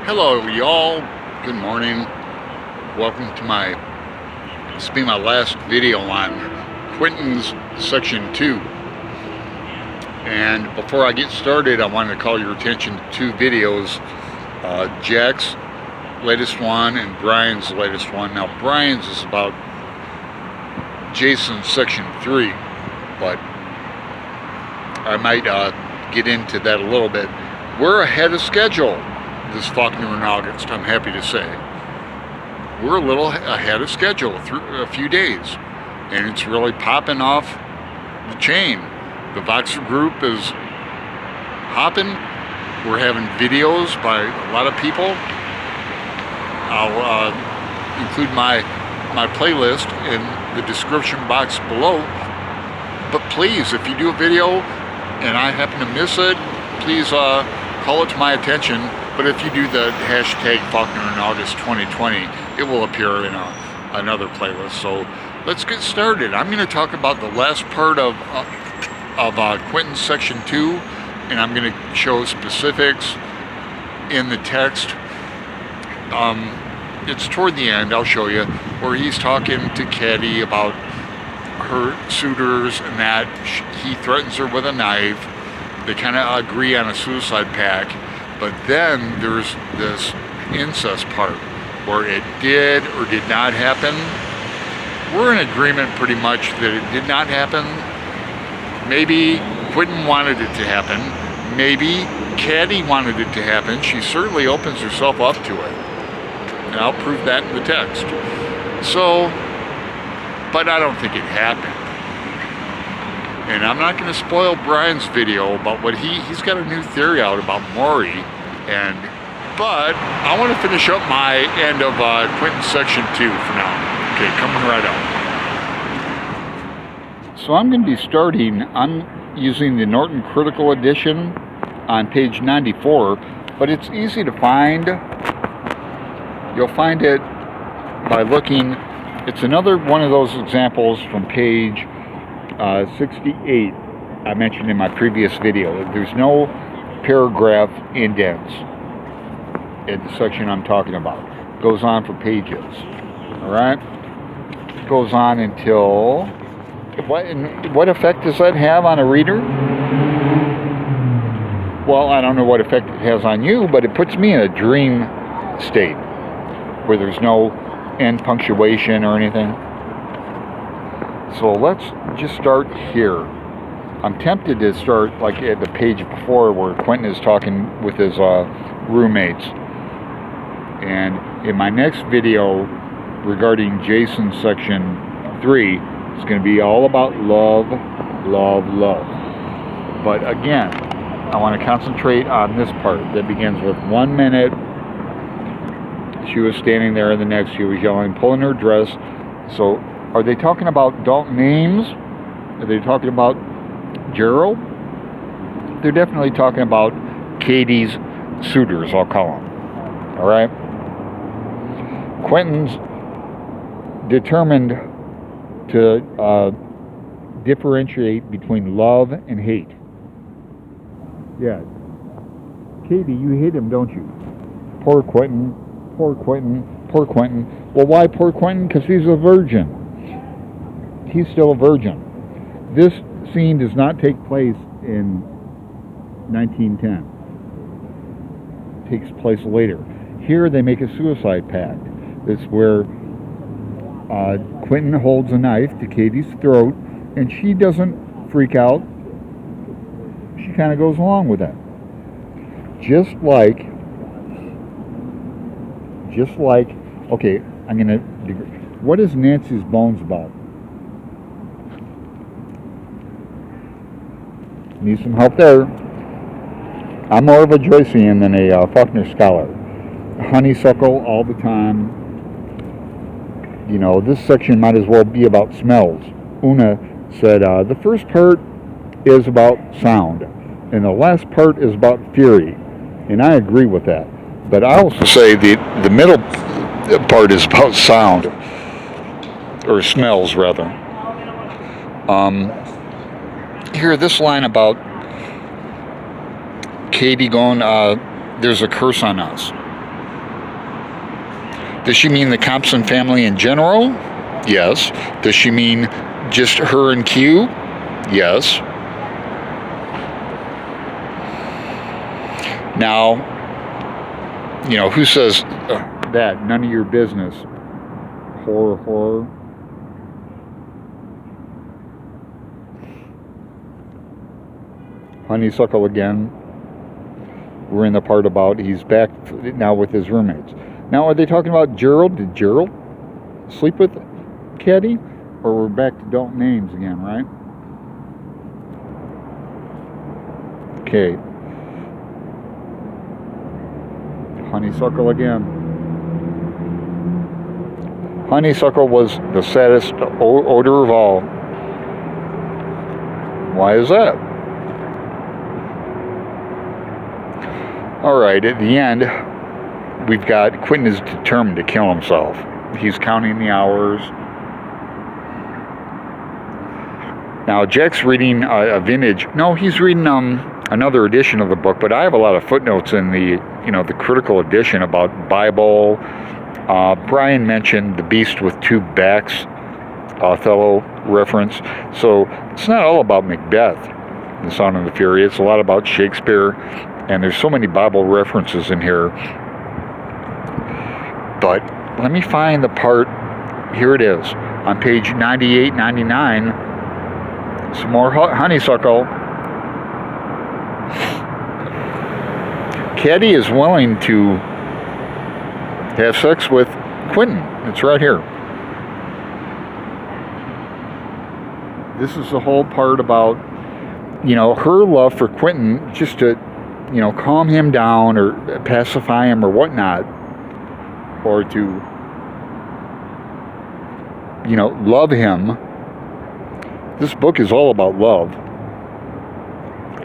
Hello y'all, good morning. Welcome to this will be my last video on Quentin's section 2. And before I get started, I wanted to call your attention to two videos, Jack's latest one and Brian's latest one. Now Brian's is about Jason's section 3, but I might get into that a little bit. We're ahead of schedule this Faulkner in August, I'm happy to say. We're a little ahead of schedule through a few days, and it's really popping off the chain. The Voxer group is hopping. We're having videos by a lot of people. I'll include my playlist in the description box below. But please, if you do a video and I happen to miss it, please call it to my attention. But if you do the hashtag Faulkner in August 2020, it will appear in another playlist. So let's get started. I'm going to talk about the last part of Quentin's section 2, and I'm going to show specifics in the text. It's toward the end, I'll show you, where he's talking to Caddy about her suitors and that he threatens her with a knife. They kind of agree on a suicide pact. But then there's this incest part where it did or did not happen. We're in agreement pretty much that it did not happen. Maybe Quentin wanted it to happen. Maybe Caddy wanted it to happen. She certainly opens herself up to it. And I'll prove that in the text. So, but I don't think it happened. And I'm not going to spoil Brian's video about what he's got a new theory out about Maury. But I want to finish up my end of Quentin's section 2 for now. Okay, coming right up. So I'm going to be starting, I'm using the Norton Critical Edition on page 94, but it's easy to find. You'll find it by looking. It's another one of those examples from page 68 I mentioned in my previous video. There's no paragraph indents in the section I'm talking about. It goes on for pages. Alright? It goes on until... What effect does that have on a reader? Well, I don't know what effect it has on you, but it puts me in a dream state where there's no end punctuation or anything. So let's just start here. I'm tempted to start like at the page before where Quentin is talking with his roommates. And in my next video regarding Jason's section 3, it's going to be all about love, love, love. But again, I want to concentrate on this part that begins with 1 minute. She was standing there, and the next she was yelling, pulling her dress. So are they talking about adult names? Are they talking about Gerald? They're definitely talking about Katie's suitors, I'll call them. Alright? Quentin's determined to differentiate between love and hate. Yeah. Katie, you hate him, don't you? Poor Quentin. Poor Quentin. Poor Quentin. Well, why poor Quentin? Because he's a virgin. He's still a virgin. This scene does not take place in 1910. It takes place later. Here they make a suicide pact. It's where Quentin holds a knife to Katie's throat, and she doesn't freak out. She kind of goes along with that. Just like, okay, I'm going to, what is Nancy's Bones about? Need some help there. I'm more of a Joycean than a Faulkner scholar. Honeysuckle all the time. You know, this section might as well be about smells. Una said the first part is about sound, and the last part is about fury. And I agree with that. But I also say the middle part is about sound, or smells rather. Here, this line about Katie going, there's a curse on us. Does she mean the Compson family in general? Yes. Does she mean just her and Q? Yes. Now, you know, who says that? None of your business. Horror. Honeysuckle again. We're in the part about he's back now with his roommates. Now, are they talking about Gerald? Did Gerald sleep with Caddy? Or we're back to adult names again, right? Okay. Honeysuckle again. Honeysuckle was the saddest odor of all. Why is that? Alright, at the end, we've got Quentin is determined to kill himself. He's counting the hours. Now, Jack's reading a vintage. No, he's reading another edition of the book, but I have a lot of footnotes in the, you know, the critical edition about Bible. Brian mentioned the beast with two backs, Othello reference. So it's not all about Macbeth, the Sound of the Fury. It's a lot about Shakespeare, and there's so many Bible references in here. But let me find the part. Here it is on page 98, 99. Some more honeysuckle. Caddy is willing to have sex with Quentin. It's right here. This is the whole part about, you know, her love for Quentin, just to, you know, calm him down or pacify him or whatnot, or to, you know, love him. This book is all about love.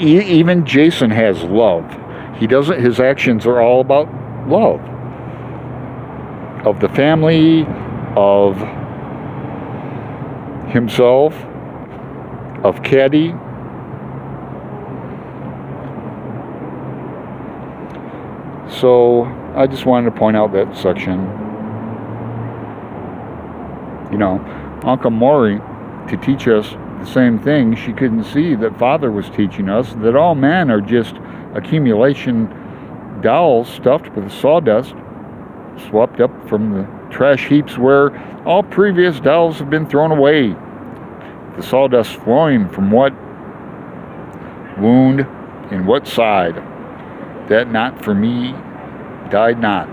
Even Jason has love. He doesn't. His actions are all about love of the family, of himself, of Caddy. So I just wanted to point out that section. You know, Uncle Maury, to teach us the same thing, she couldn't see that Father was teaching us that all men are just accumulation dolls stuffed with sawdust, swept up from the trash heaps where all previous dolls have been thrown away. The sawdust flowing from what wound and what side? That not for me died not.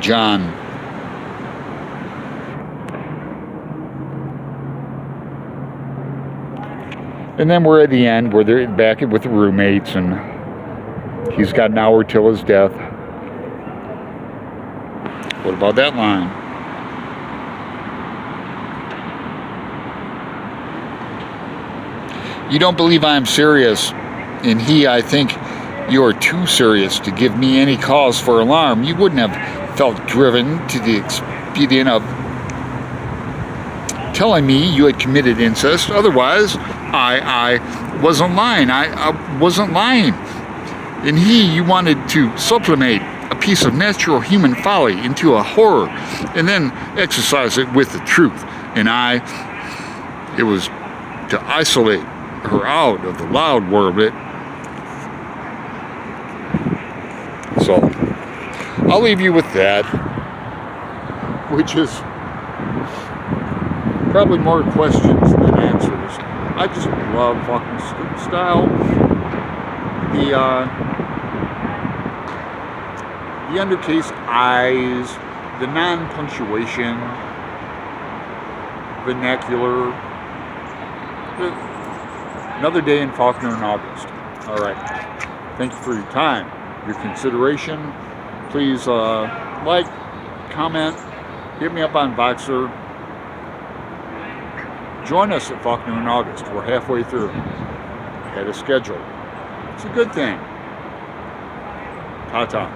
John. And then we're at the end where they're back with the roommates, and he's got an hour till his death. What about that line? You don't believe I am serious, and I think you are too serious to give me any cause for alarm. You wouldn't have felt driven to the expedient of telling me you had committed incest. Otherwise, I wasn't lying. I wasn't lying. And you wanted to sublimate a piece of natural human folly into a horror and then exercise it with the truth. And it was to isolate her out of the loud world. So I'll leave you with that, which is probably more questions than answers. I just love fucking style. The undercase eyes, the non-punctuation, vernacular. Another day in Faulkner in August. All right. Thank you for your time, your consideration. Please like, comment, hit me up on Voxer. Join us at Faulkner in August. We're halfway through. Ahead of schedule. It's a good thing. Ta-ta.